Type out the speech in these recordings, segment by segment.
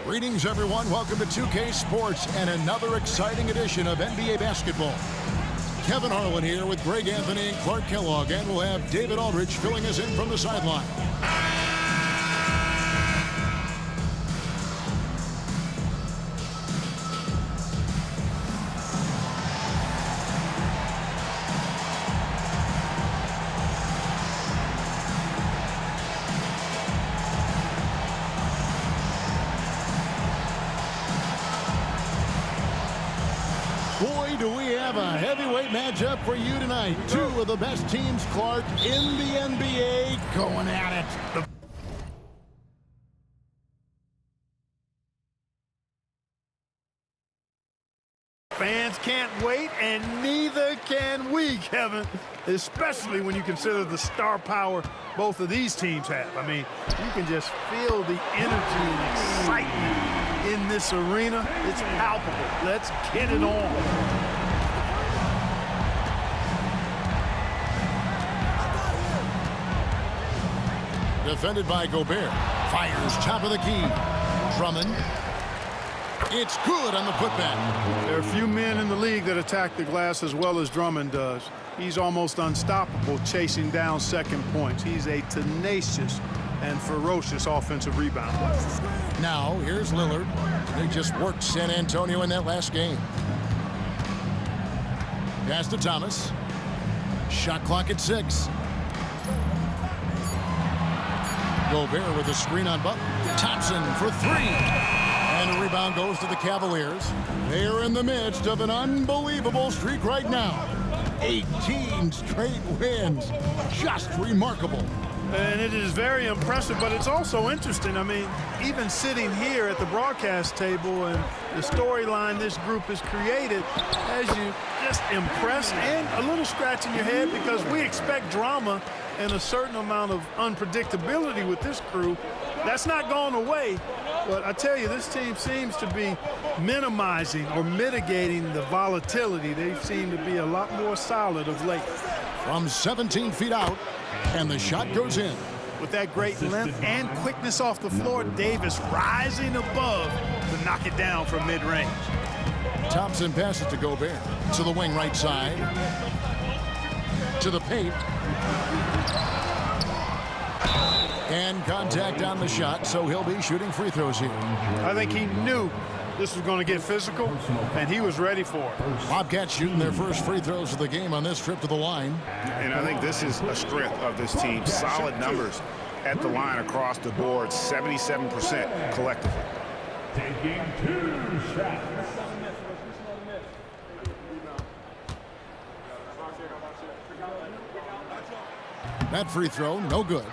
Greetings, everyone. Welcome to 2K Sports and another exciting edition of NBA basketball. Kevin Harlan here with Greg Anthony and Clark Kellogg, and we'll have David Aldridge filling us in from the sideline. Boy, do we have a heavyweight matchup for you tonight. Two of the best teams, Clark, in the NBA going at it. Fans can't wait, and neither can we, Kevin, especially when you consider the star power both of these teams have. I mean, you can just feel the energy and excitement in this arena. It's palpable. Let's get it on. Defended by Gobert. Fires top of the key. Drummond. It's good on the putback. There are few men in the league that attack the glass as well as Drummond does. He's almost unstoppable chasing down second points. He's a tenacious and ferocious offensive rebounder. Now, here's Lillard. They just worked San Antonio in that last game. Pass to Thomas. Shot clock at 6. Gobert with a screen on Butler. Thompson for 3. And a rebound goes to the Cavaliers. They're in the midst of an unbelievable streak right now. 18 straight wins. Just remarkable. And it is very impressive, but it's also interesting. I mean, even sitting here at the broadcast table and the storyline this group has created has you just impressed and a little scratch in your head, because we expect drama and a certain amount of unpredictability with this crew. That's not going away. But I tell you, this team seems to be minimizing or mitigating the volatility. They seem to be a lot more solid of late. From 17 feet out, and the shot goes in. With that great length and quickness off the floor, Davis rising above to knock it down from mid-range. Thompson passes to Gobert. To the wing right side. To the paint. And contact on the shot, so he'll be shooting free throws here. I think he knew this was going to get physical, and he was ready for it. Bobcats shooting their first free throws of the game on this trip to the line. And I think this is a strength of this team. Solid numbers at the line across the board, 77% collectively. Taking 2 shots. That free throw, no good.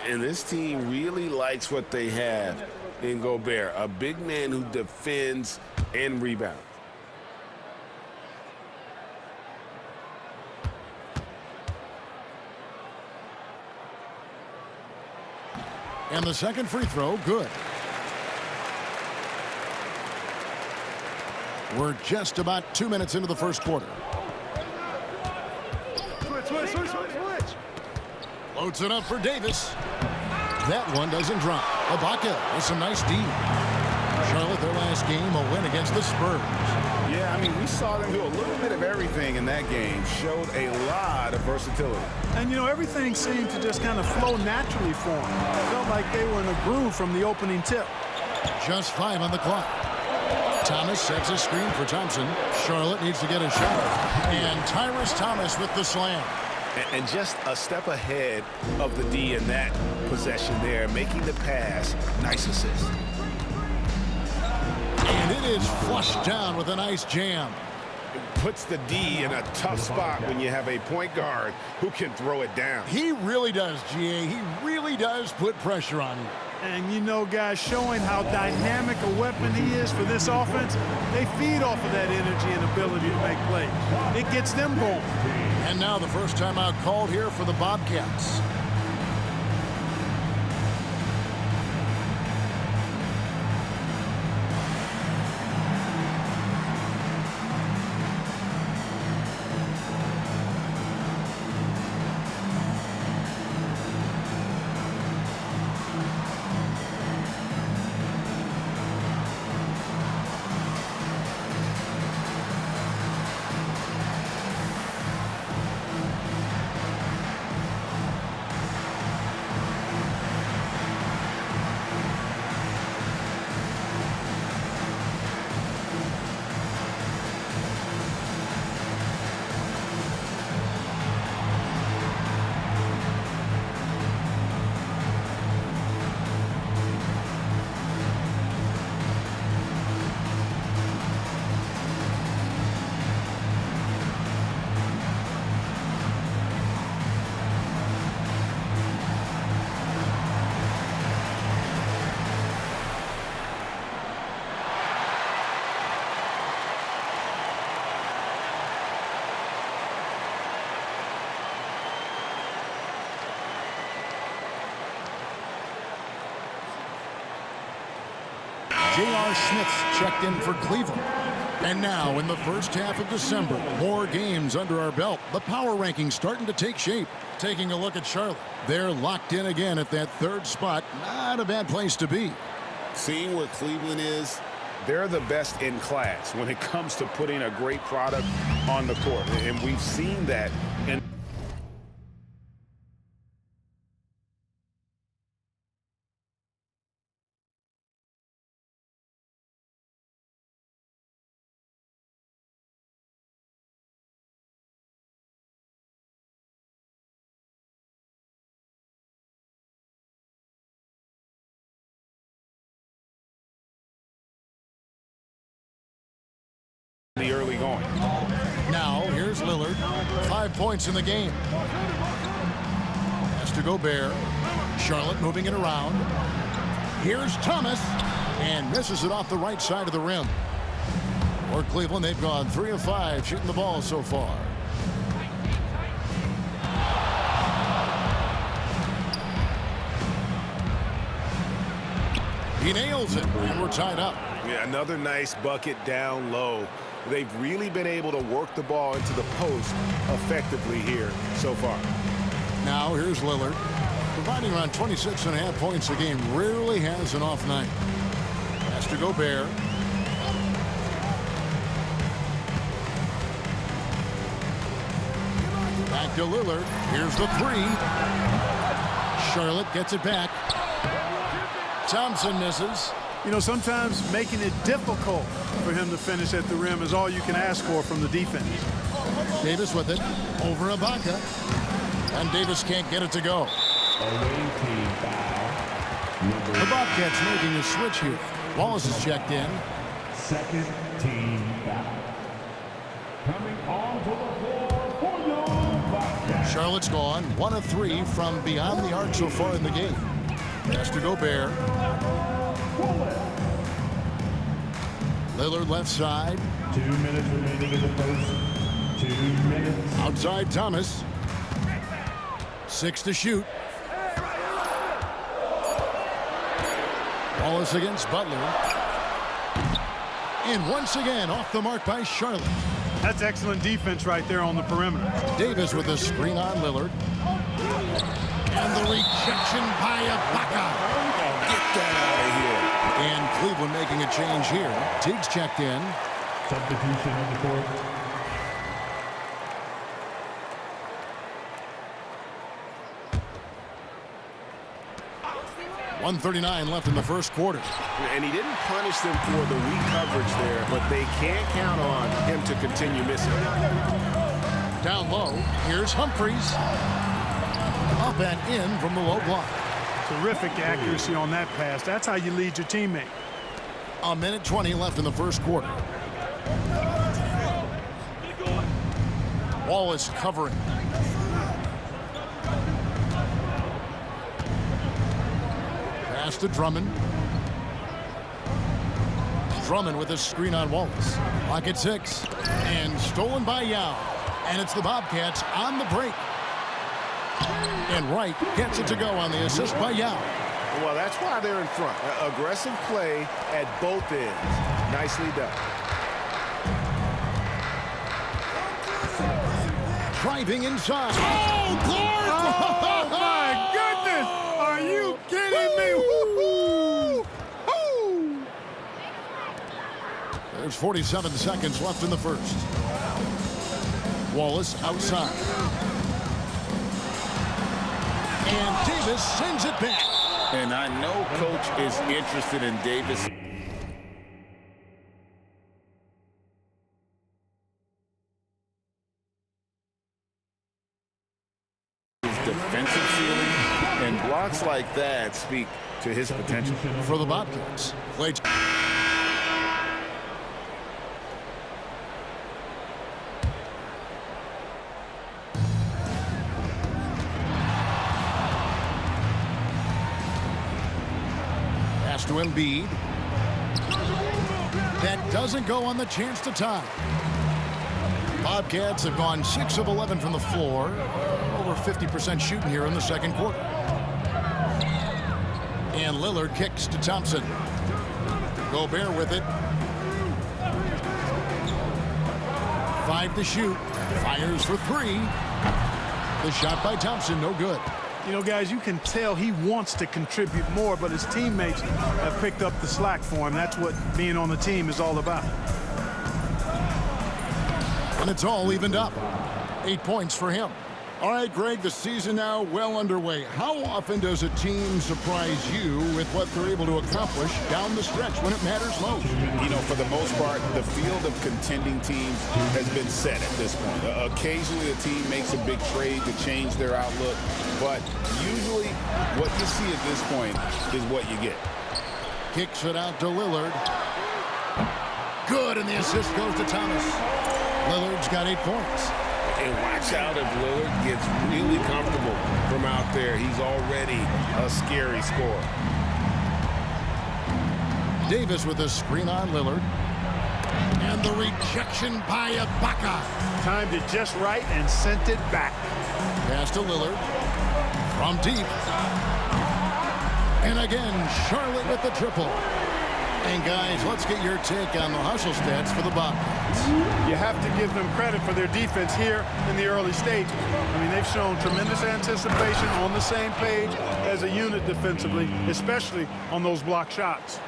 And this team really likes what they have in Gobert, a big man who defends and rebounds. And the second free throw, good. We're just about 2 minutes into the first quarter. Switch. Loads it up for Davis. That one doesn't drop. Ibaka with some nice D. Charlotte, their last game, a win against the Spurs. Yeah, I mean, we saw them do a little bit of everything in that game. Showed a lot of versatility. And, you know, everything seemed to just kind of flow naturally for them. Felt like they were in a groove from the opening tip. Just 5 on the clock. Thomas sets a screen for Thompson. Charlotte needs to get a shot. And Tyrus Thomas with the slam. And just a step ahead of the D in that possession there, making the pass. Nice assist. And it is flushed down with a nice jam. It puts the D in a tough spot when you have a point guard who can throw it down. He really does, GA. He really does put pressure on you. And, you know, guys, showing how dynamic a weapon he is for this offense, they feed off of that energy and ability to make plays. It gets them going. And now the first timeout called here for the Bobcats. J.R. Smith's checked in for Cleveland. And now, in the first half of December, more games under our belt. The power rankings starting to take shape. Taking a look at Charlotte. They're locked in again at that third spot. Not a bad place to be. Seeing where Cleveland is, they're the best in class when it comes to putting a great product on the court. And we've seen that in the early going. Now, here's Lillard. 5 points in the game. Has to Gobert. Charlotte moving it around. Here's Thomas. And misses it off the right side of the rim. For Cleveland, they've gone 3 of 5 shooting the ball so far. He nails it, and we're tied up. Yeah, another nice bucket down low. They've really been able to work the ball into the post effectively here so far. Now here's Lillard, providing around 26.5 points a game. Rarely has an off night. Has to Gobert. Back to Lillard. Here's the three. Charlotte gets it back. Thompson misses. You know, sometimes making it difficult for him to finish at the rim is all you can ask for from the defense. Davis with it over Ibaka. And Davis can't get it to go. The Bobcats making a switch here. Wallace is checked in. Second team foul. Coming onto the floor for your Bobcats. Charlotte's gone 1 of 3 from beyond the arc so far in the game. Has to Gobert. Lillard left side. 2 minutes remaining in the first. 2 minutes. Outside Thomas. 6 to shoot. Wallace against Butler. And once again off the mark by Charlotte. That's excellent defense right there on the perimeter. Davis with a screen on Lillard. And the rejection by Ibaka. Get that out of here. And Cleveland making a change here. Teague's checked in. Substitution on the court. 1:39 left in the first quarter. And he didn't punish them for the weak coverage there, but they can't count on him to continue missing. Down low, here's Humphries. Up and in from the low block. Terrific accuracy on that pass. That's how you lead your teammate. 1:20 left in the first quarter. Wallace covering. Pass to Drummond. Drummond with a screen on Wallace. Clock at 6. And stolen by Yao. And it's the Bobcats on the break. And Wright gets it to go on the assist by Yao. Well, that's why they're in front. Aggressive play at both ends. Nicely done. Driving inside. Oh, Clark! Oh, my goodness! Are you kidding me? Woo-hoo! Woo! There's 47 seconds left in the first. Wallace outside. And Davis sends it back. And I know Coach is interested in Davis. His defensive ceiling, and blocks like that speak to his potential. For the Bobcats. Played. To Embiid. That doesn't go on the chance to tie. Bobcats have gone 6 of 11 from the floor. Over 50% shooting here in the second quarter. And Lillard kicks to Thompson. Gobert with it. 5 to shoot. Fires for 3. The shot by Thompson, no good. You know, guys, you can tell he wants to contribute more, but his teammates have picked up the slack for him. That's what being on the team is all about. And it's all evened up. 8 points for him. All right, Greg, the season now well underway. How often does a team surprise you with what they're able to accomplish down the stretch when it matters most? You know, for the most part, the field of contending teams has been set at this point. Occasionally, a team makes a big trade to change their outlook, but usually what you see at this point is what you get. Kicks it out to Lillard. Good, and the assist goes to Thomas. Lillard's got 8 points. And watch out if Lillard gets really comfortable from out there. He's already a scary scorer. Davis with a screen on Lillard. And the rejection by Ibaka. Timed it just right and sent it back. Pass to Lillard. From deep. And again, Charlotte with the triple. And guys, let's get your take on the hustle stats for the Bobcats. You have to give them credit for their defense here in the early stages. I mean, they've shown tremendous anticipation, on the same page as a unit defensively, especially on those block shots.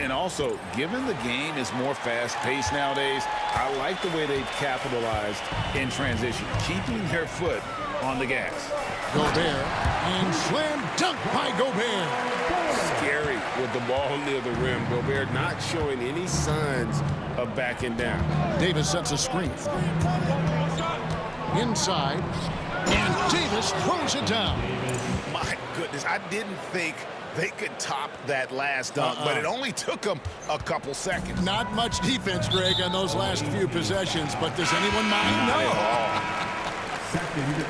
And also, given the game is more fast-paced nowadays, I like the way they've capitalized in transition, keeping their foot on the gas. Gobert, and slam dunk by Gobert. Scary with the ball near the rim. Gobert not showing any signs of backing down. Davis sets a screen. Inside, and Davis throws it down. My goodness, I didn't think they could top that last dunk, but it only took them a couple seconds. Not much defense, Greg, on those last few possessions, but does anyone mind? No.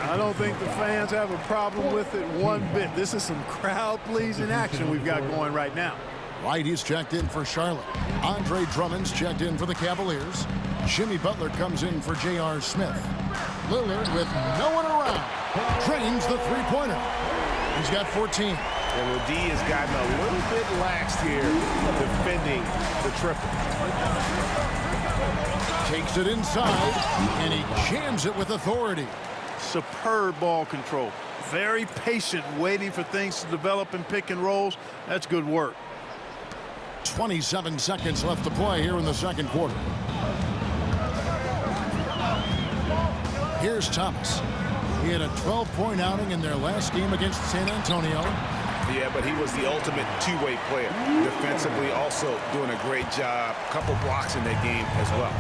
I don't think the fans have a problem with it one bit. This is some crowd-pleasing action we've got going right now. White, he's checked in for Charlotte. Andre Drummond's checked in for the Cavaliers. Jimmy Butler comes in for J.R. Smith. Lillard with no one around. Drains the three-pointer. He's got 14. And the D has gotten a little bit lax here defending the triple. Takes it inside, and he jams it with authority. Superb ball control. Very patient, waiting for things to develop in pick and rolls. That's good work. 27 seconds left to play here in the second quarter. Here's Thomas. He had a 12-point outing in their last game against San Antonio. Yeah, but he was the ultimate two-way player. Defensively, also doing a great job. Couple blocks in that game as well.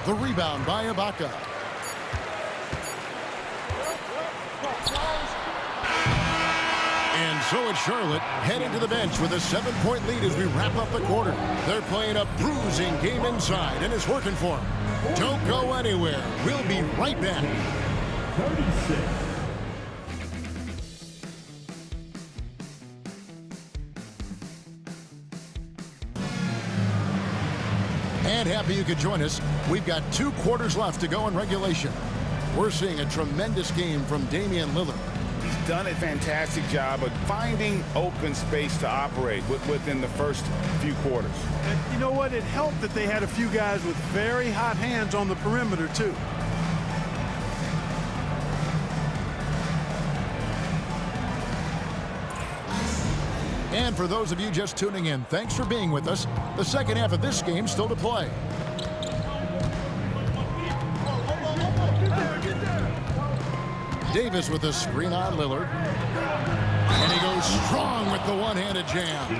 The rebound by Ibaka. And so it's Charlotte heading to the bench with a 7-point lead as we wrap up the quarter. They're playing a bruising game inside, and it's working for them. Don't go anywhere. We'll be right back. 36. And happy you could join us. We've got 2 quarters left to go in regulation. We're seeing a tremendous game from Damian Lillard. He's done a fantastic job of finding open space to operate within the first few quarters. And you know what? It helped that they had a few guys with very hot hands on the perimeter, too. And for those of you just tuning in, thanks for being with us. The second half of this game still to play. Davis with a screen on Lillard. And he goes strong with the one-handed jam.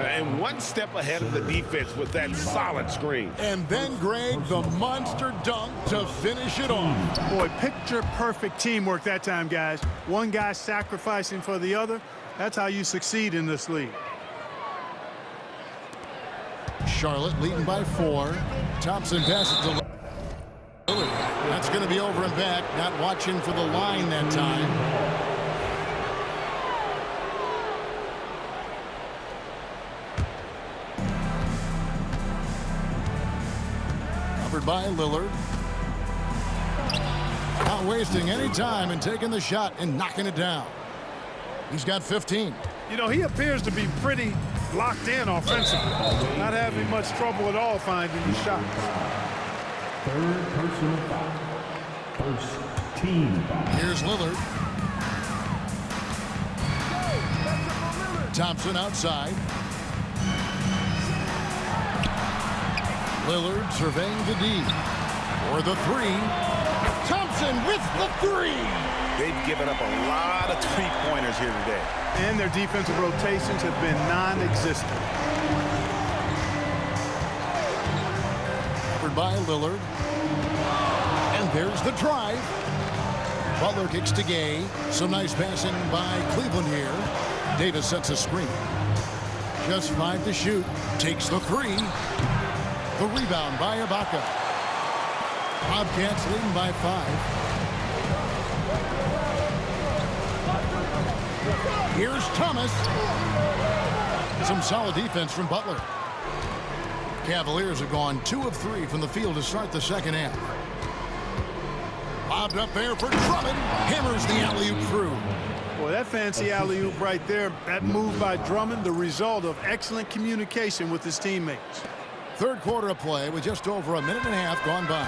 And one step ahead of the defense with that solid screen. And then, Greg, the monster dunk to finish it off. Boy, picture-perfect teamwork that time, guys. One guy sacrificing for the other. That's how you succeed in this league. Charlotte leading by 4. Thompson passes to Lillard. That's going to be over and back. Not watching for the line that time. Covered by Lillard. Not wasting any time in taking the shot and knocking it down. He's got 15. You know, he appears to be pretty locked in offensively. Not having much trouble at all finding the shots. Third personal foul. First team foul. Here's Lillard. Thompson outside. Lillard surveying the D. For the three. Thompson with the three. They've given up a lot of three-pointers here today. And their defensive rotations have been non-existent. Covered by Lillard. And there's the drive. Butler kicks to Gay. Some nice passing by Cleveland here. Davis sets a screen. Just 5 to shoot. Takes the three. The rebound by Ibaka. Bobcats leading by 5. Here's Thomas. Some solid defense from Butler. Cavaliers have gone 2 of 3 from the field to start the second half. Lobbed up there for Drummond. Hammers the alley-oop through. Boy, that fancy alley-oop right there, that move by Drummond, the result of excellent communication with his teammates. Third quarter of play with just over a minute and a half gone by.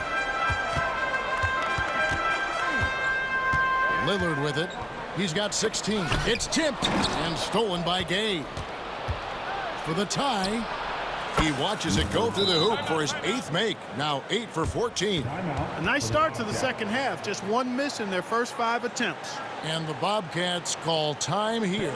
Lillard with it. He's got 16. It's tipped and stolen by Gay. For the tie, he watches it go through the hoop for his 8th make. Now 8 for 14. A nice start to the second half. Just 1 miss in their first 5 attempts. And the Bobcats call time here.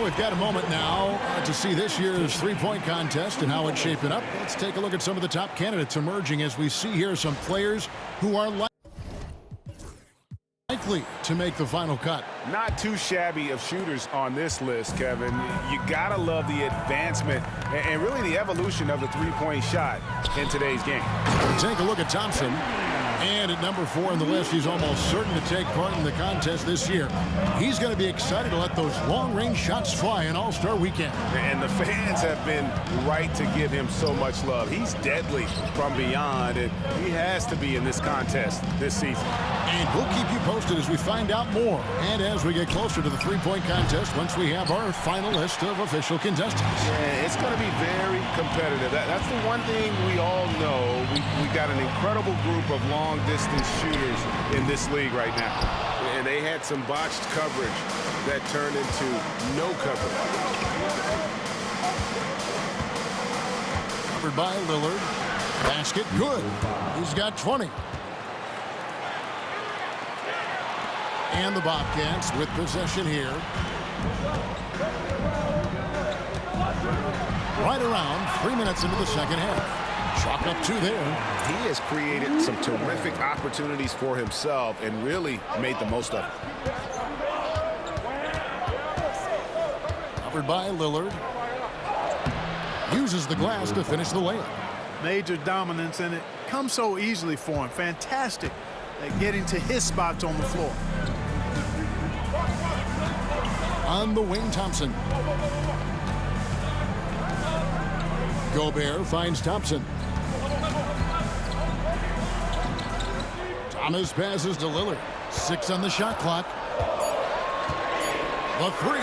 We've got a moment now to see this year's three-point contest and how it's shaping up. Let's take a look at some of the top candidates emerging as we see here some players who are likely to make the final cut. Not too shabby of shooters on this list, Kevin. You gotta love the advancement and really the evolution of the three-point shot in today's game. Take a look at Thompson. And at number 4 on the list, he's almost certain to take part in the contest this year. He's going to be excited to let those long-range shots fly in All-Star Weekend. And the fans have been right to give him so much love. He's deadly from beyond, and he has to be in this contest this season. And we'll keep you posted as we find out more and as we get closer to the three-point contest once we have our final list of official contestants. Yeah, it's going to be very competitive. That's the one thing we all know. We got an incredible group of long-distance shooters in this league right now. And they had some botched coverage that turned into no coverage. Covered by Lillard. Basket good. He's got 20. And the Bobcats with possession here. Right around 3 minutes into the second half. Chalk up 2 there. He has created some terrific opportunities for himself and really made the most of it. Covered by Lillard. Uses the glass to finish the layup. Major dominance, and it comes so easily for him. Fantastic at getting to his spots on the floor. On the wing, Thompson. Gobert finds Thompson. Thomas passes to Lillard. 6 on the shot clock. The 3.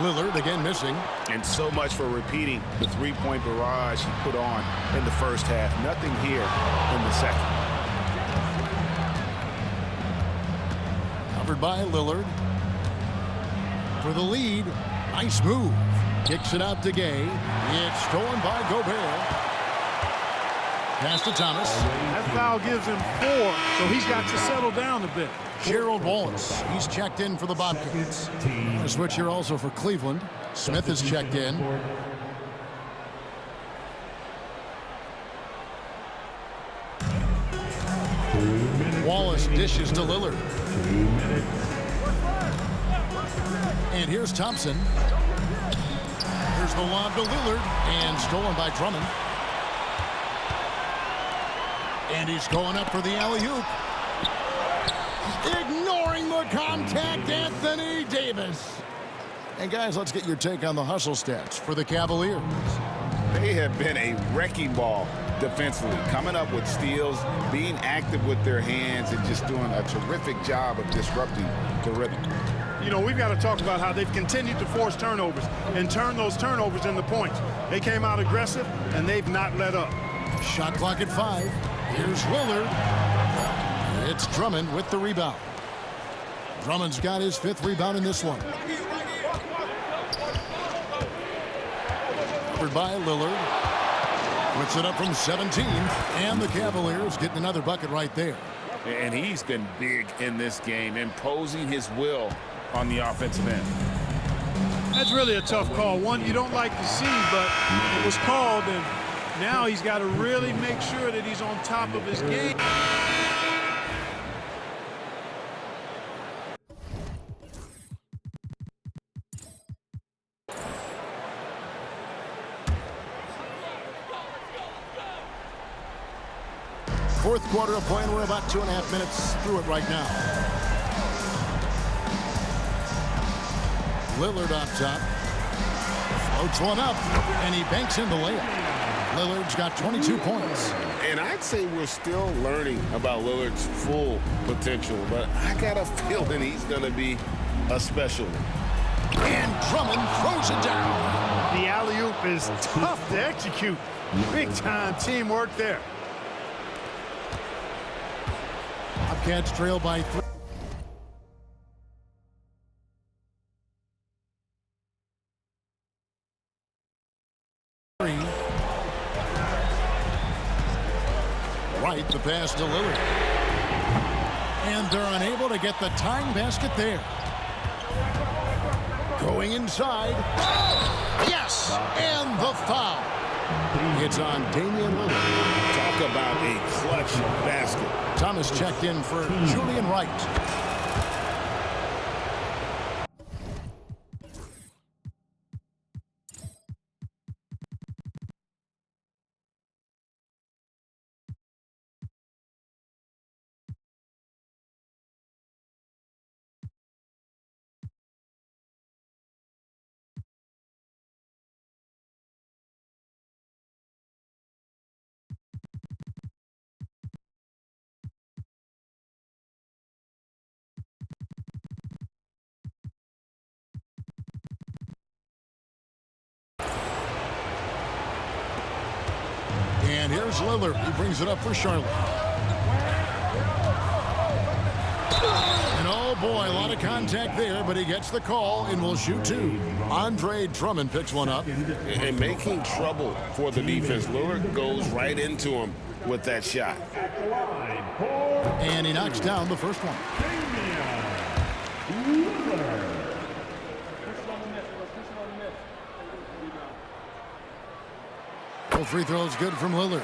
Lillard again missing. And so much for repeating the three-point barrage he put on in the first half. Nothing here in the second. Covered by Lillard. For the lead. Nice move. Kicks it out to Gay. It's stolen by Gobert. Pass to Thomas. That foul gives him 4, so he's got to settle down a bit. Gerald Wallace, he's checked in for the Bobcats. A switch here also for Cleveland. Smith is checked in. Wallace dishes to Lillard. And here's Thompson. Here's the lob to Lillard, and stolen by Drummond. And he's going up for the alley-oop. Ignoring the contact, Anthony Davis. And guys, let's get your take on the hustle stats for the Cavaliers. They have been a wrecking ball defensively, coming up with steals, being active with their hands, and just doing a terrific job of disrupting the rhythm. You know, we've got to talk about how they've continued to force turnovers and turn those turnovers into points. They came out aggressive, and they've not let up. Shot clock at 5. Here's Lillard. It's Drummond with the rebound. Drummond's got his 5th rebound in this one. Covered by Lillard. Puts it up from 17. And the Cavaliers getting another bucket right there. And he's been big in this game, imposing his will on the offensive end. That's really a tough call. One you don't like to see, but it was called, and now he's got to really make sure that he's on top of his game. Fourth quarter of play, and we're about 2.5 minutes through it right now. Lillard up top. Floats one up, and he banks in the layup. Lillard's got 22 points. And I'd say we're still learning about Lillard's full potential, but I got a feeling he's going to be a special one. And Drummond throws it down. The alley-oop is tough to execute. Big-time teamwork there. Bobcats trail by 3. Right, the pass to Lillard. And they're unable to get the tying basket there. Going inside. Yes! And the foul. It's on Damian Lillard. Talk about a clutch basket. Thomas checked in for Julian Wright. And here's Lillard. He brings it up for Charlotte. And oh boy, a lot of contact there, but he gets the call and will shoot 2. Andre Drummond picks one up. And making trouble for the defense. Lillard goes right into him with that shot. And he knocks down the first one. Free throws good from Lillard.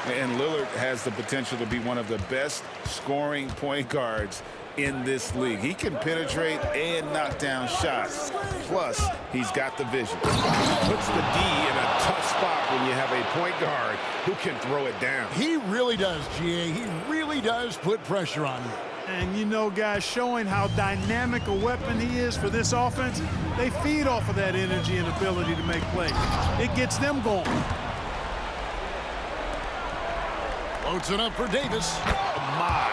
And Lillard has the potential to be one of the best scoring point guards in this league. He can penetrate and knock down shots. Plus, he's got the vision. Puts the D in a tough spot when you have a point guard who can throw it down. He really does, GA. He really does put pressure on you. And you know, guys, showing how dynamic a weapon he is for this offense, they feed off of that energy and ability to make plays. It gets them going. Floats it up for Davis. My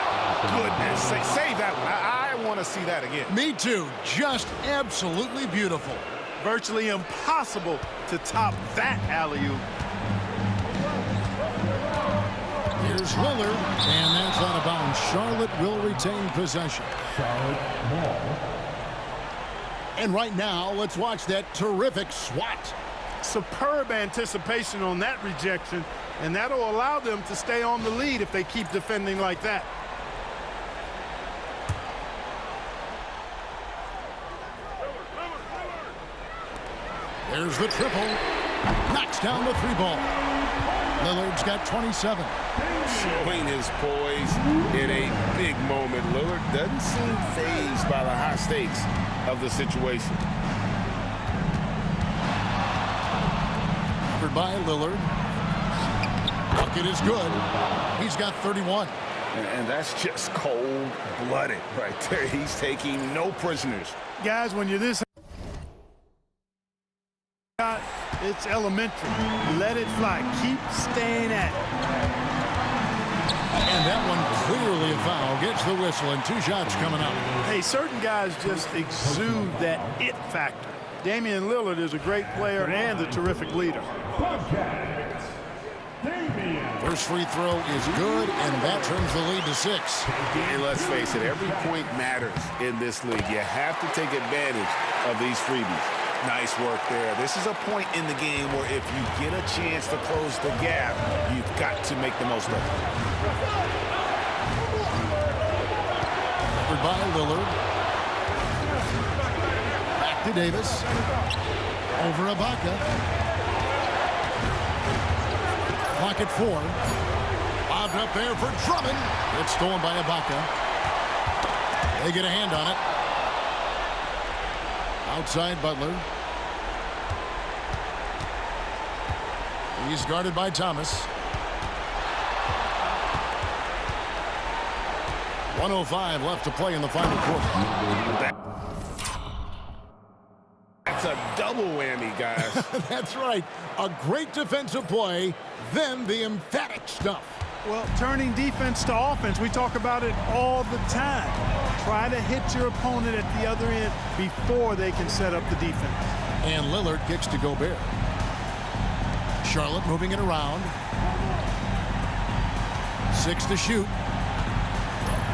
goodness. Save that one. I want want to see that again. Me too. Just absolutely beautiful. Virtually impossible to top that alley-oop. Here's Lillard, and that's out of bounds. Charlotte will retain possession. Charlotte ball. And right now, let's watch that terrific swat. Superb anticipation on that rejection, and that'll allow them to stay on the lead if they keep defending like that. There's the triple. Knocks down the three ball. Lillard's got 27. Showing his poise in a big moment. Lillard doesn't seem fazed by the high stakes of the situation. Covered by Lillard. Bucket is good. He's got 31. And that's just cold-blooded right there. He's taking no prisoners. Guys, when you're this hot, it's elementary. Let it fly. Keep staying at it. And that one clearly a foul. Gets the whistle, and 2 shots coming up. Hey, certain guys just exude that it factor. Damian Lillard is a great player and a terrific leader. Bobcats. Damian. First free throw is good, and that turns the lead to 6. And let's face it, every point matters in this league. You have to take advantage of these freebies. Nice work there. This is a point in the game where if you get a chance to close the gap, you've got to make the most of it. Covered by Lillard. Back to Davis. Over Ibaka. Clock at 4. Bobbed up there for Drummond. It's stolen by Ibaka. They get a hand on it. Outside Butler. He's guarded by Thomas. 1:05 left to play in the final quarter. That's a double whammy, guys. That's right. A great defensive play, then the emphatic stuff. Well, turning defense to offense, we talk about it all the time. Try to hit your opponent at the other end before they can set up the defense. And Lillard kicks to Gobert. Charlotte moving it around. 6 to shoot.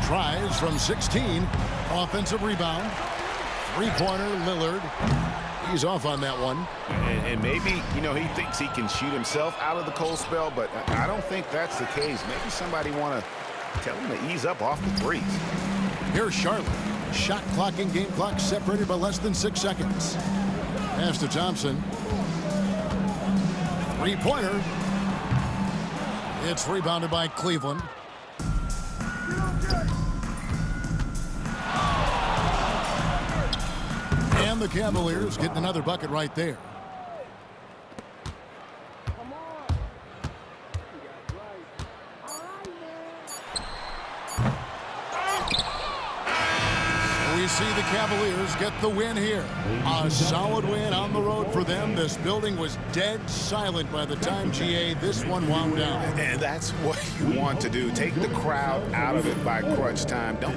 Tries from 16. Offensive rebound. Three-pointer, Lillard. He's off on that one. And maybe, you know, he thinks he can shoot himself out of the cold spell, but I don't think that's the case. Maybe somebody want to tell him to ease up off the threes. Here's Charlotte. Shot clock and game clock separated by less than 6 seconds. Pass to Thompson. Three-pointer. It's rebounded by Cleveland. And the Cavaliers getting another bucket right there. We see the Cavaliers get the win here. A solid win on the road for them. This building was dead silent by the time, GA, this one wound down. And that's what you want to do. Take the crowd out of it by crunch time. Don't